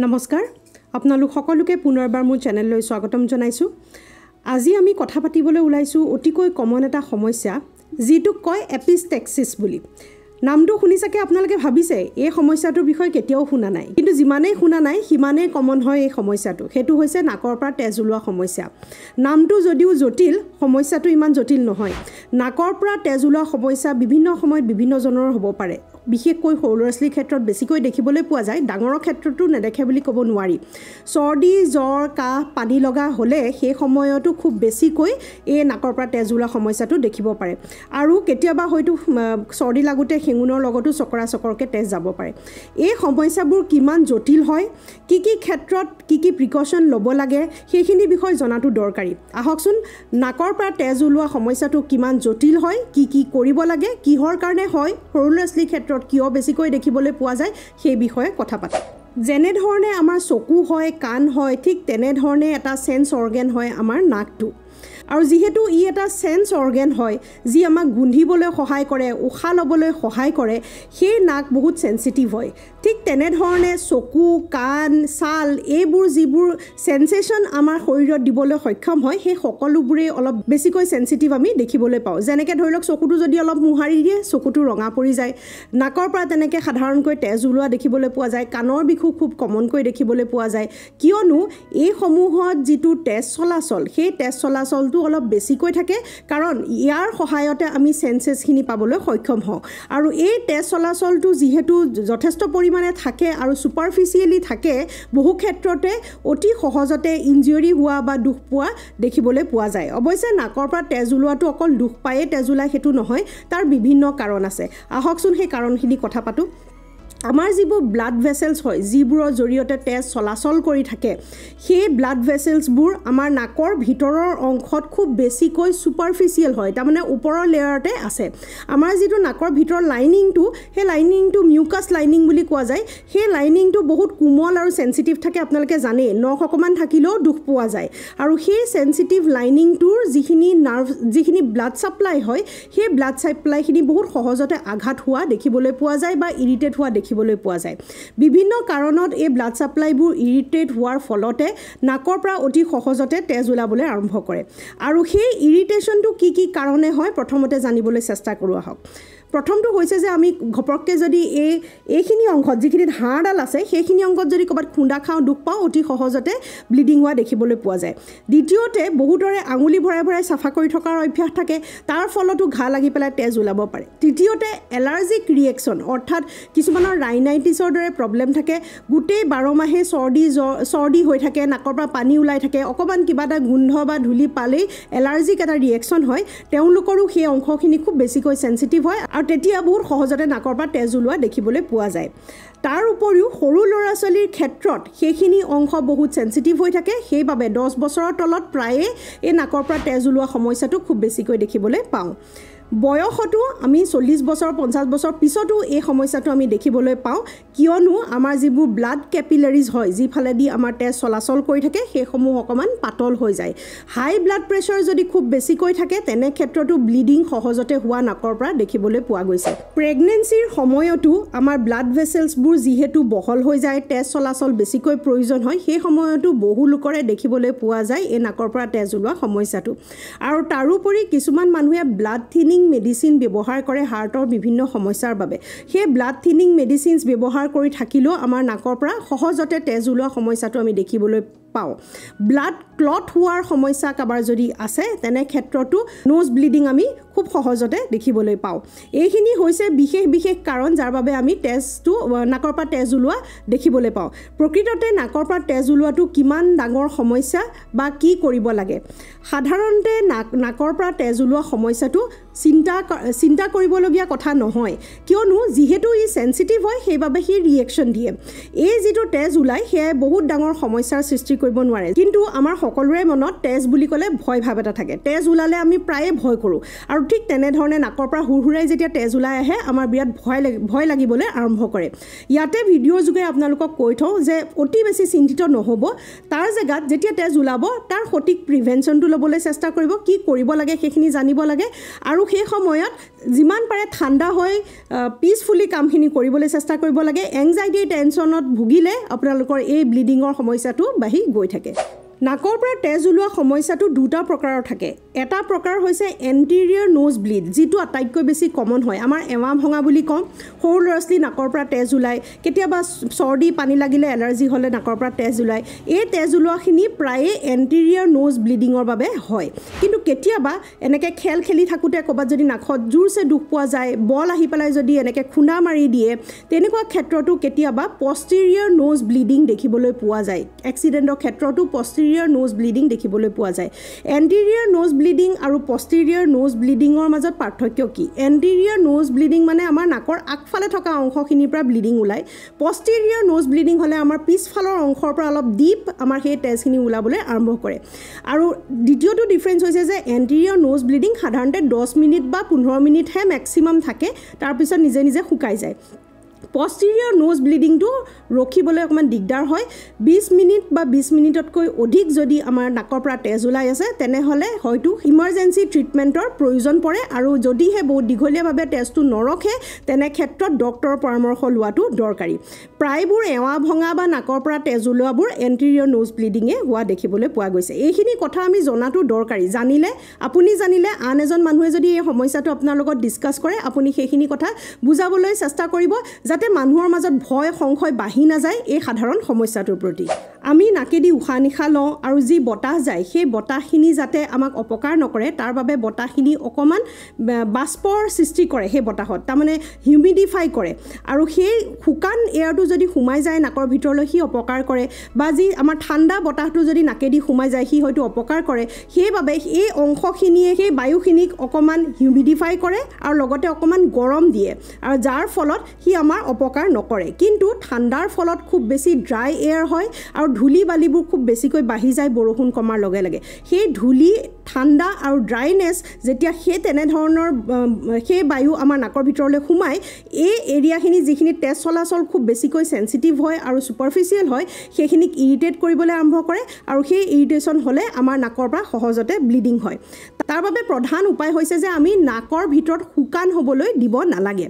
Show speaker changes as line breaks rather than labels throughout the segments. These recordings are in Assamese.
নমস্কাৰ আপোনালোক সকলোকে পুনৰবাৰ মোৰ চেনেললৈ স্বাগতম জনাইছো। আজি আমি কথা পাতিবলৈ ওলাইছো অতিকৈ কমন এটা সমস্যা যিটোক কয় এপিষ্টেক্সিছ বুলি। নামটো শুনিছাকে আপোনালোকে ভাবিছে এই সমস্যাটোৰ বিষয়ে কেতিয়াও শুনা নাই, কিন্তু যিমানেই শুনা নাই সিমানেই কমন হয় এই সমস্যাটো। সেইটো হৈছে নাকৰ পৰা তেজ ওলোৱা সমস্যা। নামটো যদিও জটিল, সমস্যাটো ইমান জটিল নহয়। নাকৰ পৰা তেজ ওলোৱা সমস্যা বিভিন্ন সময়ত বিভিন্ন জনৰ হ'ব পাৰে। বিশেষকৈ সৰু ল'ৰা ছোৱালীৰ ক্ষেত্ৰত বেছিকৈ দেখিবলৈ পোৱা যায়, ডাঙৰৰ ক্ষেত্ৰতো নেদেখে বুলি ক'ব নোৱাৰি। চৰ্দি, জ্বৰ, কাহ, পানী লগা হ'লে সেই সময়তো খুব বেছিকৈ এই নাকৰ পৰা তেজ ওলোৱা সমস্যাটো দেখিব পাৰে। আৰু কেতিয়াবা হয়তো চৰ্দি লাগোতে হেঙুনৰ লগতো চকৰা চকৰকৈ তেজ যাব পাৰে। এই সমস্যাবোৰ কিমান জটিল হয়, কি ক্ষেত্ৰত কি প্ৰিকশ্যন ল'ব লাগে, সেইখিনি বিষয়ে জনাটো দৰকাৰী। আহকচোন, নাকৰ পৰা তেজ ওলোৱা সমস্যাটো কিমান জটিল হয়, কি কৰিব লাগে, কিহৰ কাৰণে হয়, সৰু ল'ৰা ছোৱালীৰ ক্ষেত্ৰত কিয় বেছিকৈ দেখিবলৈ পোৱা যায়, সেই বিষয়ে কথা পাতোঁ। যেনেধৰণে আমাৰ চকু হয়, কাণ হয়, ঠিক তেনেধৰণে এটা চেন্স অৰ্গেন হয় আমাৰ নাকটো। আৰু যিহেতু ই এটা চেন্স অৰ্গেন হয় যি আমাক গোন্ধিবলৈ সহায় কৰে, উশাহ ল'বলৈ সহায় কৰে, সেই নাক বহুত চেন্সিটিভ হয়। ঠিক তেনেধৰণে চকু, কাণ, ছাল এইবোৰ যিবোৰ চেন্সেশ্যন আমাৰ শৰীৰত দিবলৈ সক্ষম হয়, সেই সকলোবোৰেই অলপ বেছিকৈ চেন্সিটিভ আমি দেখিবলৈ পাওঁ। যেনেকৈ ধৰি লওক চকুটো যদি অলপ মোহাৰি দিয়ে চকুটো ৰঙা পৰি যায়। নাকৰ পৰা তেনেকৈ সাধাৰণকৈ তেজ ওলোৱা দেখিবলৈ পোৱা যায়। কাণৰ বিষো খুব কমনকৈ দেখিবলৈ পোৱা যায়, কিয়নো এইসমূহত যিটো তেজ চলাচল, সেই তেজ চলাচলটো অলপ বেছিকৈ থাকে, কাৰণ ইয়াৰ সহায়তে আমি চেন্সেছখিনি পাবলৈ সক্ষম হওঁ। আৰু এই তেজ চলাচলটো যিহেতু যথেষ্ট পৰিমাণে থাকে আৰু ছুপাৰফিচিয়েলি থাকে, বহু ক্ষেত্ৰতে অতি সহজতে ইনজুৰি হোৱা বা দুখ পোৱা দেখিবলৈ পোৱা যায়। অৱশ্যে নাকৰ পৰা তেজ ওলোৱাটো অকল দুখ পায়েই তেজ ওলায় সেইটো নহয়, তাৰ বিভিন্ন কাৰণ আছে। আহকচোন সেই কাৰণখিনি কথা পাতোঁ। আমাৰ যিবোৰ ব্লাড ভেছেলছ হয়, যিবোৰৰ জৰিয়তে তেজ চলাচল কৰি থাকে, সেই ব্লাড ভেছেলছবোৰ আমাৰ নাকৰ ভিতৰৰ অংশত খুব বেছিকৈ ছুপাৰফিচিয়েল হয়, তাৰমানে ওপৰৰ লেয়াৰতে আছে। আমাৰ যিটো নাকৰ ভিতৰৰ লাইনিংটো, সেই লাইনিংটো মিউকাছ লাইনিং বুলি কোৱা যায়। সেই লাইনিংটো বহুত কোমল আৰু চেন্সিটিভ থাকে, আপোনালোকে জানেই। নখ অকণমান থাকিলেও দুখ পোৱা যায়। আৰু সেই চেন্সিটিভ লাইনিংটোৰ যিখিনি ব্লাড ছাপ্লাই হয়, সেই ব্লাড ছাপ্লাইখিনি বহুত সহজতে আঘাত হোৱা দেখিবলৈ পোৱা যায় বা ইৰিটেট হোৱা দেখিবলৈ পোৱা যায়। বিভিন্ন কাৰণত এই ব্লাড ছাপ্লাইবোৰ ইৰিটেট হোৱাৰ ফলতে নাকৰ পৰা অতি সহজতে তেজ ওলাবলৈ আৰম্ভ কৰে। আৰু সেই ইৰিটেশ্যনটো কি কাৰণে হয় প্ৰথমতে জানিবলৈ চেষ্টা কৰোঁ আহক। প্ৰথমটো হৈছে যে আমি ঘপককৈ যদি এইখিনি অংশত যিখিনিত হাড়ডাল আছে, সেইখিনি অংশত যদি ক'ৰবাত খুন্দা খাওঁ, দুখ পাওঁ, অতি সহজতে ব্লিডিং হোৱা দেখিবলৈ পোৱা যায়। দ্বিতীয়তে বহুতৰে আঙুলি ভৰাই চাফা কৰি থকাৰ অভ্যাস থাকে, তাৰ ফলতো ঘা লাগি পেলাই তেজ ওলাব পাৰে। তৃতীয়তে এলাৰ্জিক ৰিয়েকশ্যন, অৰ্থাৎ কিছুমানৰ ৰাইনাইটিছৰ দৰে প্ৰব্লেম থাকে, গোটেই 12 মাহে চৰ্দি হৈ থাকে, নাকৰ পৰা পানী ওলাই থাকে, অকণমান কিবা এটা গোন্ধ বা ধূলি পালেই এলাৰ্জিক এটা ৰিয়েকশ্যন হয়, তেওঁলোকৰো সেই অংশখিনি খুব বেছিকৈ চেন্সিটিভ হয় আৰু তেতিয়া বহুত সহজতে নাকৰ পৰা তেজ ওলোৱা দেখিবলৈ পোৱা যায়। তাৰ উপৰিও সৰু ল'ৰা ছোৱালীৰ ক্ষেত্ৰত সেইখিনি অংশ বহুত চেন্সিটিভ হৈ থাকে, সেইবাবে 10 বছৰৰ তলত প্ৰায়ে এই নাকৰ পৰা তেজ ওলোৱা সমস্যাটো খুব বেছিকৈ দেখিবলৈ পাওঁ। বয়সতো আমি 40 বছৰ 50 বছৰ পিছতো এই সমস্যাটো আমি দেখিবলৈ পাওঁ, কিয়নো আমাৰ যিবোৰ ব্লাড কেপিলাৰিজ হয়, যিফালেদি আমাৰ তেজ চলাচল কৰি থাকে, সেইসমূহ অকণমান পাতল হৈ যায়। হাই ব্লাড প্ৰেছাৰ যদি খুব বেছিকৈ থাকে, তেনে ক্ষেত্ৰতো ব্লিডিং সহজতে হোৱা নাকৰ পৰা দেখিবলৈ পোৱা গৈছে। প্ৰেগনেঞ্চিৰ সময়তো আমাৰ ব্লাড ভেছেলছবোৰ যিহেতু বহল হৈ যায়, তেজ চলাচল বেছিকৈ প্ৰয়োজন হয়, সেই সময়তো বহু লোকৰে দেখিবলৈ পোৱা যায় এই নাকৰ পৰা তেজ ওলোৱা সমস্যাটো। আৰু তাৰোপৰি কিছুমান মানুহে ব্লাড থিনিং মেডিচিন ব্যৱহাৰ কৰে হাৰ্টৰ বিভিন্ন সমস্যাৰ বাবে। সেই ব্লাড থিনিং মেডিচিনছ ব্যৱহাৰ কৰি থাকিলেও আমাৰ নাকৰ পৰা সহজতে তেজ ওলোৱা সমস্যাটো আমি দেখিবলৈ পাওঁ। ব্লাড ক্লট হোৱাৰ সমস্যা কাৰোবাৰ যদি আছে, তেনে ক্ষেত্ৰতো নোজ ব্লিডিং আমি খুব সহজতে দেখিবলৈ পাওঁ। এইখিনি হৈছে বিশেষ কাৰণ যাৰ বাবে আমি নাকৰ পৰা তেজ ওলোৱা দেখিবলৈ পাওঁ। প্ৰকৃততে নাকৰ পৰা তেজ ওলোৱাটো কিমান ডাঙৰ সমস্যা বা কি কৰিব লাগে? সাধাৰণতে নাকৰ পৰা তেজ ওলোৱা সমস্যাটো চিন্তা কৰিবলগীয়া কথা নহয়, কিয়নো যিহেতু ই চেন্সিটিভ হয়, সেইবাবে সি ৰিয়েকশ্যন দিয়ে। এই যিটো তেজ ওলায় সেয়াই বহুত ডাঙৰ সমস্যাৰ সৃষ্টি কৰিব নোৱাৰে কিন্তু আমাৰ সকলোৰে মনত তেজ বুলি ক'লে ভয় ভাৱ এটা থাকে তেজ ওলালে আমি প্ৰায়ে ভয় কৰোঁ আৰু ঠিক তেনেধৰণে নাকৰ পৰা হুৰহুৰাই যেতিয়া তেজ ওলাই আহে আমাৰ বিৰাট ভয় লাগিবলৈ আৰম্ভ কৰে ইয়াতে ভিডিঅ'ৰ যোগে আপোনালোকক কৈ থওঁ যে অতি বেছি চিন্তিত নহ'ব তাৰ জেগাত যেতিয়া তেজ ওলাব তাৰ সঠিক প্ৰিভেনশ্যনটো ল'বলৈ চেষ্টা কৰিব কি কৰিব লাগে সেইখিনি জানিব লাগে আৰু সেই সময়ত যিমান পাৰে ঠাণ্ডা হৈ পিছফুলি কামখিনি কৰিবলৈ চেষ্টা কৰিব লাগে এংজাইটি টেনশ্যনত ভুগিলে আপোনালোকৰ এই ব্লিডিঙৰ সমস্যাটো বাঢ়ি গৈ থাকে নাকৰ পৰা তেজ ওলোৱা সমস্যাটো দুটা প্ৰকাৰৰ থাকে এটা প্ৰকাৰ হৈছে এণ্টেৰিয়ৰ নোজ ব্লিড যিটো আটাইতকৈ বেছি কমন হয় আমাৰ এৱা ভঙা বুলি কওঁ সৰু ল'ৰা ছোৱালী নাকৰ পৰা তেজ ওলায় কেতিয়াবা চৰ্দি পানী লাগিলে এলাৰ্জি হ'লে নাকৰ পৰা তেজ ওলায় এই তেজ ওলোৱাখিনি প্ৰায়ে এণ্টেৰিয়ৰ নোজ ব্লিডিঙৰ বাবে হয় কিন্তু কেতিয়াবা এনেকৈ খেলি থাকোঁতে ক'ৰবাত যদি নাকত জোৰছে দুখ পোৱা যায় বল আহি পেলাই যদি এনেকৈ খুন্দা মাৰি দিয়ে তেনেকুৱা ক্ষেত্ৰতো কেতিয়াবা পষ্টেৰিয়ৰ নোজ ব্লিডিং দেখিবলৈ পোৱা যায় এক্সিডেণ্টৰ ক্ষেত্ৰতো পষ্টেৰিয়ৰ নোজ ব্লিডিং দেখিবলৈ পোৱা যায় এণ্টেৰিয়ৰ নোজ ব্লিডিং আৰু পষ্টেৰিয়ৰ নোজ ব্লিডিঙৰ মাজত পাৰ্থক্য কি এণ্টেৰিয়ৰ নোজ ব্লিডিং মানে আমাৰ নাকৰ আগফালে থকা অংশখিনিৰ পৰা ব্লিডিং ওলায় পষ্টেৰিয়ৰ নোজ ব্লিডিং হ'লে আমাৰ পিছফালৰ অংশৰ পৰা অলপ ডিপ আমাৰ সেই তেজখিনি ওলাবলৈ আৰম্ভ কৰে আৰু দ্বিতীয়টো ডিফাৰেঞ্চ হৈছে যে এণ্টেৰিয়ৰ নোজ ব্লিডিং সাধাৰণতে 10 মিনিট বা 15 মিনিটহে মেক্সিমাম থাকে তাৰপিছত নিজে নিজে শুকাই যায় পষ্টেৰিয়ৰ নোজ ব্লিডিংটো ৰখিবলৈ অকণমান দিগদাৰ হয় 20 মিনিট বা 20 মিনিটতকৈ অধিক যদি আমাৰ নাকৰ পৰা তেজ ওলাই আছে তেনেহ'লে হয়তো ইমাৰ্জেঞ্চি ট্ৰিটমেণ্টৰ প্ৰয়োজন পৰে আৰু যদিহে বহুত দীঘলীয়াভাৱে তেজটো নৰখে তেনে ক্ষেত্ৰত ডক্টৰৰ পৰামৰ্শ লোৱাটো দৰকাৰী প্ৰায়বোৰ এৱা ভঙা বা নাকৰ পৰা তেজ ওলোৱাবোৰ এণ্টেৰিয়ৰ নোজ ব্লিডিঙে হোৱা দেখিবলৈ পোৱা গৈছে এইখিনি কথা আমি জনাটো দৰকাৰী আপুনি জানিলে আন এজন মানুহে যদি এই সমস্যাটো আপোনাৰ লগত ডিছকাছ কৰে আপুনি সেইখিনি কথা বুজাবলৈ চেষ্টা কৰিব যাতে মানুহৰ মাজত ভয় সংশয় বাঢ়ি নাযায় এই সাধাৰণ সমস্যাটোৰ প্ৰতি আমি নাকেদি উশাহ নিশাহ লওঁ আৰু যি বতাহ যায় সেই বতাহখিনি যাতে আমাক অপকাৰ নকৰে তাৰ বাবে বতাহখিনি অকণমান বাষ্পৰ সৃষ্টি কৰে সেই বতাহত তাৰমানে হিউমিডিফাই কৰে আৰু সেই শুকান এয়াৰটো যদি সোমাই যায় নাকৰ ভিতৰলৈ সি অপকাৰ কৰে বা যি আমাৰ ঠাণ্ডা বতাহটো যদি নাকেদি সোমাই যায় সি হয়তো অপকাৰ কৰে সেইবাবে এই অংশখিনিয়ে সেই বায়ুখিনিক অকণমান হিউমিডিফাই কৰে আৰু লগতে অকণমান গৰম দিয়ে আৰু যাৰ ফলত সি আমাৰ অপকাৰ নকৰে কিন্তু ঠাণ্ডাৰ ফলত খুব বেছি ড্ৰাই এয়াৰ হয় আৰু ধূলি বালিবোৰ খুব বেছিকৈ বাঢ়ি যায় বৰষুণ কমাৰ লগে লগে সেই ধূলি ঠাণ্ডা আৰু ড্ৰাইনেছ যেতিয়া সেই তেনেধৰণৰ সেই বায়ু আমাৰ নাকৰ ভিতৰলৈ সোমায় এই এৰিয়াখিনি যিখিনি তেজ চলাচল খুব বেছিকৈ সেনচিটিভ হয় আৰু ছুপাৰফিচিয়েল হয় সেইখিনিক ইৰিটেট কৰিবলৈ আৰম্ভ কৰে আৰু সেই ইৰিটেশ্যন হ'লে আমাৰ নাকৰ পৰা সহজতে ব্লিডিং হয় তাৰ বাবে প্ৰধান উপায় হৈছে যে আমি নাকৰ ভিতৰত শুকান হ'বলৈ দিব নালাগে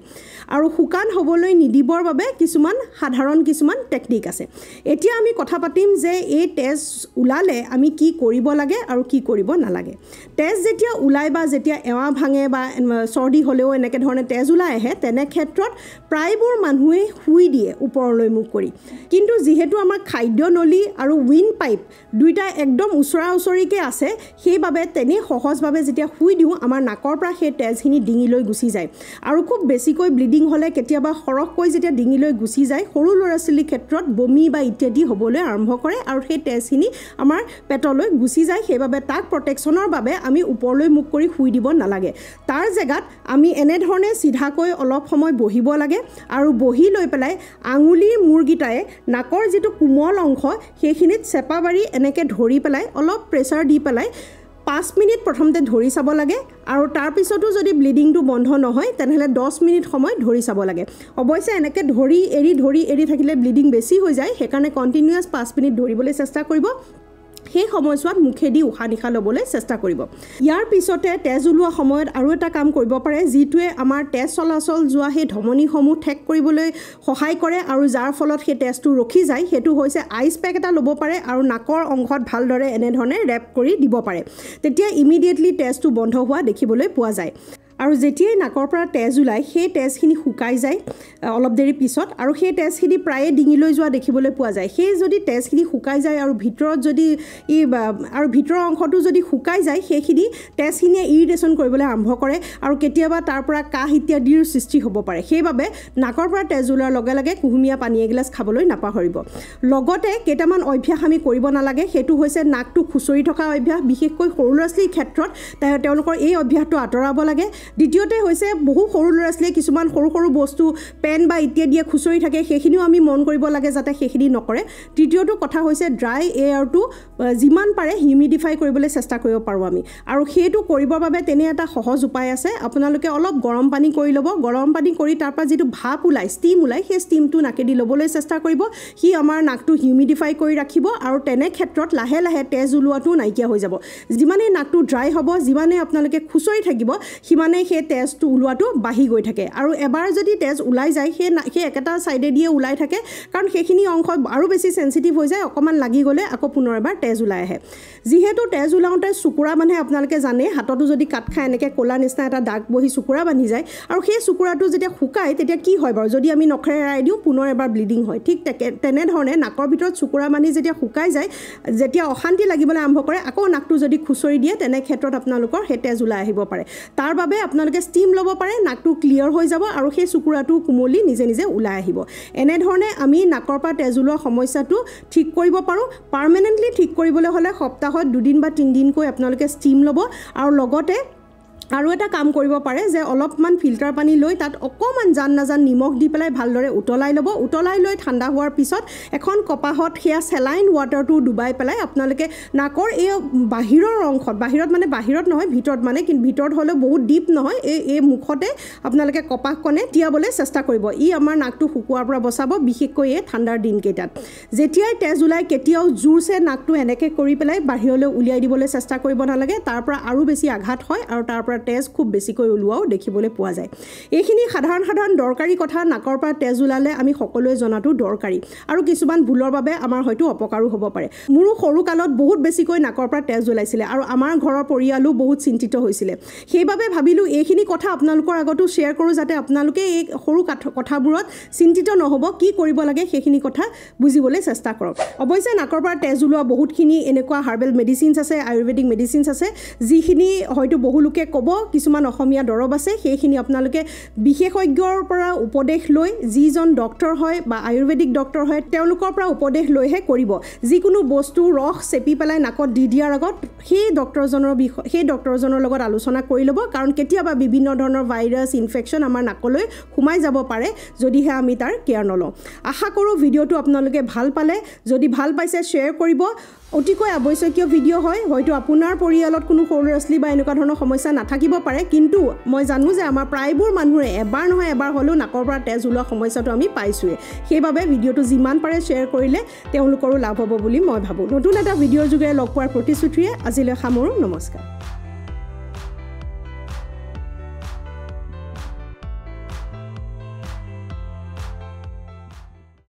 আৰু শুকান হ'বলৈ নিদিবৰ বাবে সাধাৰণ কিছুমান টেকনিক আছে এতিয়া আমি কথা পাতিম যে এই তেজ ওলালে আমি কি কৰিব লাগে আৰু কি কৰিব নালাগে তেজ যেতিয়া ওলাই বা যেতিয়া এৱা ভাঙে বা চৰ্দি হ'লেও এনেকৈ ধৰণে তেজ ওলাই আহে তেনে ক্ষেত্ৰত প্ৰায়বোৰ মানুহে শুই দিয়ে ওপৰলৈ মুখ কৰি কিন্তু যিহেতু আমাৰ খাদ্য নলী আৰু উইণ্ড পাইপ দুইটা একদম ওচৰা ওচৰিকৈ আছে সেইবাবে তেনে সহজভাৱে যেতিয়া শুই দিওঁ আমাৰ নাকৰ পৰা সেই তেজখিনি ডিঙিলৈ গুচি যায় আৰু খুব বেছিকৈ ব্লিডিং হ'লে কেতিয়াবা সৰহকৈ যেতিয়া ডিঙিলৈ গুচি যায় সৰু ল'ৰা ছোৱালীৰ ক্ষেত্ৰত বমি বা ইত্যাদি হ'বলৈ আৰম্ভ কৰে আৰু সেই তেজখিনি আমাৰ পেটলৈ গুচি যায় সেইবাবে তাক প্ৰটেকশ্যনৰ বাবে আমি ওপৰলৈ মুখ কৰি শুই দিব নালাগে তাৰ জেগাত আমি এনেধৰণে চিধাকৈ অলপ সময় বহিব লাগে আৰু বহি লৈ পেলাই আঙুলিৰ মূৰকেইটাই নাকৰ যিটো কোমল অংশ সেইখিনিত চেপা মাৰি এনেকৈ ধৰি পেলাই অলপ প্ৰেছাৰ দি পেলাই 5 মিনিট প্ৰথমতে ধৰি চাব লাগে আৰু তাৰ পিছতো যদি ব্লিডিংটো বন্ধ নহয় তেনেহ'লে 10 মিনিট সময় ধৰি চাব লাগে অৱশ্যে এনেকৈ ধৰি এৰি থাকিলে ব্লিডিং বেছি হৈ যায় সেইকাৰণে কণ্টিনিউৱাছ 5 মিনিট ধৰিবলৈ চেষ্টা কৰিব সেই সময়ছোৱাত মুখেদি উশাহ নিশাহ ল'বলৈ চেষ্টা কৰিব ইয়াৰ পিছতে তেজ ওলোৱা সময়ত আৰু এটা কাম কৰিব পাৰে যিটোৱে আমাৰ তেজ চলাচল যোৱা সেই ধমনীসমূহ ঠেক কৰিবলৈ সহায় কৰে আৰু যাৰ ফলত সেই তেজটো ৰখি যায় সেইটো হৈছে আইচ পেক এটা ল'ব পাৰে আৰু নাকৰ অংশত ভালদৰে এনেধৰণে ৰেপ কৰি দিব পাৰে তেতিয়া ইমিডিয়েটলি তেজটো বন্ধ হোৱা দেখিবলৈ পোৱা যায় আৰু যেতিয়াই নাকৰ পৰা তেজ ওলাই সেই তেজখিনি শুকাই যায় অলপ দেৰি পিছত আৰু সেই তেজখিনি প্ৰায়ে ডিঙিলৈ যোৱা দেখিবলৈ পোৱা যায় সেই যদি তেজখিনি শুকাই যায় আৰু ভিতৰত যদি আৰু ভিতৰৰ অংশটো যদি শুকাই যায় সেইখিনি তেজখিনিয়ে ইৰিটেশ্যন কৰিবলৈ আৰম্ভ কৰে আৰু কেতিয়াবা তাৰ পৰা কাহ ইত্যাদিৰ সৃষ্টি হ'ব পাৰে সেইবাবে নাকৰ পৰা তেজ ওলোৱাৰ লগে লগে কুহুমীয়া পানী এগিলাচ খাবলৈ নাপাহৰিব লগতে কেইটামান অভ্যাস আমি কৰিব নালাগে সেইটো হৈছে নাকটো খুচৰি থকা অভ্যাস বিশেষকৈ সৰু ল'ৰা ছোৱালীৰ ক্ষেত্ৰত তেওঁলোকৰ এই অভ্যাসটো আঁতৰাব লাগে দ্বিতীয়তে হৈছে বহু সৰু ল'ৰা ছোৱালীয়ে কিছুমান সৰু সৰু বস্তু পেন বা ইত্যাদিয়ে খুচৰি থাকে, সেইখিনিও আমি মন কৰিব লাগে যাতে সেইখিনি নকৰে। তৃতীয়টো কথা হৈছে ড্ৰাই এয়াৰটো যিমান পাৰে হিউমিডিফাই কৰিবলৈ চেষ্টা কৰিব পাৰোঁ আমি, আৰু সেইটো কৰিবৰ বাবে তেনে এটা সহজ উপায় আছে। আপোনালোকে অলপ গৰম পানী কৰি ল'ব, গৰম পানী কৰি তাৰ পৰা যিটো ভাপ ওলায়, ষ্টিম ওলায়, সেই ষ্টিমটো নাকেদি ল'বলৈ চেষ্টা কৰিব। সি আমাৰ নাকটো হিউমিডিফাই কৰি ৰাখিব আৰু তেনে ক্ষেত্ৰত লাহে লাহে তেজ ওলোৱাটো নাইকিয়া হৈ যাব। যিমানেই নাকটো ড্ৰাই হ'ব, যিমানেই আপোনালোকে খুচৰি থাকিব, সিমানেই সেই তেজটো ওলোৱাটো বাঢ়ি গৈ থাকে। আৰু এবাৰ যদি তেজ ওলাই যায়, সেই একেটা ছাইডে দিয়ে ওলাই থাকে, কাৰণ সেইখিনি অংশ আৰু বেছি চেঞ্চিটিভ হৈ যায়। অকণমান লাগি গ'লে আকৌ পুনৰ এবাৰ তেজ ওলাই আহে। যিহেতু তেজ ওলাওঁতে চুকুৰা বান্ধে, আপোনালোকে জানে, হাততো যদি কাট খাই এনেকৈ ক'লা নিচিনা এটা দাগ বহি চুকুৰা বান্ধি যায়, আৰু সেই চুকুৰাটো যেতিয়া শুকায় তেতিয়া কি হয় বাৰু, যদি আমি নখেৰে এৰাই দিওঁ পুনৰ এবাৰ ব্লিডিং হয়। ঠিক তেনেধৰণে নাকৰ ভিতৰত চুকুৰা বান্ধি যেতিয়া শুকাই যায়, যেতিয়া অশান্তি লাগিবলৈ আৰম্ভ কৰে, আকৌ নাকটো যদি খুচৰি দিয়ে, তেনে ক্ষেত্ৰত আপোনালোকৰ সেই তেজ ওলাই আহিব পাৰে। তাৰ বাবে আপোনালোকে ষ্টিম ল'ব পাৰে, নাকটো ক্লিয়াৰ হৈ যাব আৰু সেই চুকুৰাটো কোমলি নিজে নিজে ওলাই আহিব। এনেধৰণে আমি নাকৰ পৰা তেজ ওলোৱা সমস্যাটো ঠিক কৰিব পাৰোঁ। পাৰ্মানেণ্টলি ঠিক কৰিবলৈ হ'লে সপ্তাহত 2 দিন বা 3 দিনকৈ আপোনালোকে ষ্টিম ল'ব, আৰু লগতে আৰু এটা কাম কৰিব পাৰে যে অলপমান ফিল্টাৰ পানী লৈ তাত অকণমান জান নাজান নিমখ দি পেলাই ভালদৰে উতলাই ল'ব। উতলাই লৈ ঠাণ্ডা হোৱাৰ পিছত এখন কপাহত সেয়া চেলাইন ৱাটাৰটো ডুবাই পেলাই আপোনালোকে নাকৰ এই বাহিৰৰ অংশত, বাহিৰত নহয় ভিতৰত, মানে কিন্তু ভিতৰত হ'লেও বহুত ডিপ নহয়, এই মুখতে আপোনালোকে কপাহকণে তিয়াবলৈ চেষ্টা কৰিব। ই আমাৰ নাকটো শুকোৱাৰ পৰা বচাব, বিশেষকৈ এই ঠাণ্ডাৰ দিনকেইটাত। যেতিয়াই তেজ ওলাই কেতিয়াও জোৰছে নাকটো এনেকৈ কৰি পেলাই বাহিৰলৈ উলিয়াই দিবলৈ চেষ্টা কৰিব নালাগে, তাৰ পৰা আৰু বেছি আঘাত হয় আৰু তাৰ পৰা তেজ খুব বেছিকৈ ওলোৱাও দেখিবলৈ পোৱা যায়। এইখিনি সাধাৰণ দৰকাৰী কথা। নাকৰ পৰা তেজ ওলালে আমি সকলোৱে জনাটো দৰকাৰী, আৰু কিছুমান ভুলৰ বাবে আমাৰ হয়তো অপকাৰো হ'ব পাৰে। মোৰো সৰু কালত বহুত বেছিকৈ নাকৰ পৰা তেজ ওলাইছিলে আৰু আমাৰ ঘৰৰ পৰিয়ালো বহুত চিন্তিত হৈছিলে। সেইবাবে ভাবিলোঁ এইখিনি কথা আপোনালোকৰ আগতো শ্বেয়াৰ কৰোঁ, যাতে আপোনালোকে এই সৰু কথাবোৰত চিন্তিত নহ'ব, কি কৰিব লাগে সেইখিনি কথা বুজিবলৈ চেষ্টা কৰক। অৱশ্যে নাকৰ পৰা তেজ ওলোৱা বহুতখিনি এনেকুৱা হাৰ্বেল মেডিচিনছ আছে, আয়ুৰ্বেদিক মেডিচিনছ আছে, যিখিনি হয়তো বহু লোকে ক'ব কিছুমান অসমীয়া দৰৱ আছে, সেইখিনি আপোনালোকে বিশেষজ্ঞৰ পৰা উপদেশ লৈ, যিজন ডক্টৰ হয় বা আয়ুৰ্বেদিক ডক্টৰ হয় তেওঁলোকৰ পৰা উপদেশ লৈহে কৰিব। যিকোনো বস্তু ৰস চেপি পেলাই নাকত দি দিয়াৰ আগত সেই ডক্টৰজনৰ লগত আলোচনা কৰি ল'ব, কাৰণ কেতিয়াবা বিভিন্ন ধৰণৰ ভাইৰাছ ইনফেকশ্যন আমাৰ নাকলৈ সোমাই যাব পাৰে যদিহে আমি তাৰ কেয়াৰ নলওঁ। আশা কৰোঁ ভিডিঅ'টো আপোনালোকে ভাল পালে। যদি ভাল পাইছে শ্বেয়াৰ কৰিব। অতিকৈ আৱশ্যকীয় ভিডিঅ' হয়, হয়তো আপোনাৰ পৰিয়ালত কোনো সৰু ল'ৰা ছোৱালী বা এনেকুৱা ধৰণৰ সমস্যা নাথাকিব পাৰে, কিন্তু মই জানো যে আমাৰ প্ৰায়বোৰ মানুহে এবাৰ নহয় এবাৰ হ'লেও নাকৰ পৰা তেজ ওলোৱা সমস্যাটো আমি পাইছোঁৱেই। সেইবাবে ভিডিঅ'টো যিমান পাৰে শ্বেয়াৰ কৰিলে তেওঁলোকৰো লাভ হ'ব বুলি মই ভাবোঁ। নতুন এটা ভিডিঅ'ৰ যোগেৰে লগ পোৱাৰ প্ৰতিশ্ৰুতিৰে আজিলৈ সামৰোঁ। নমস্কাৰ।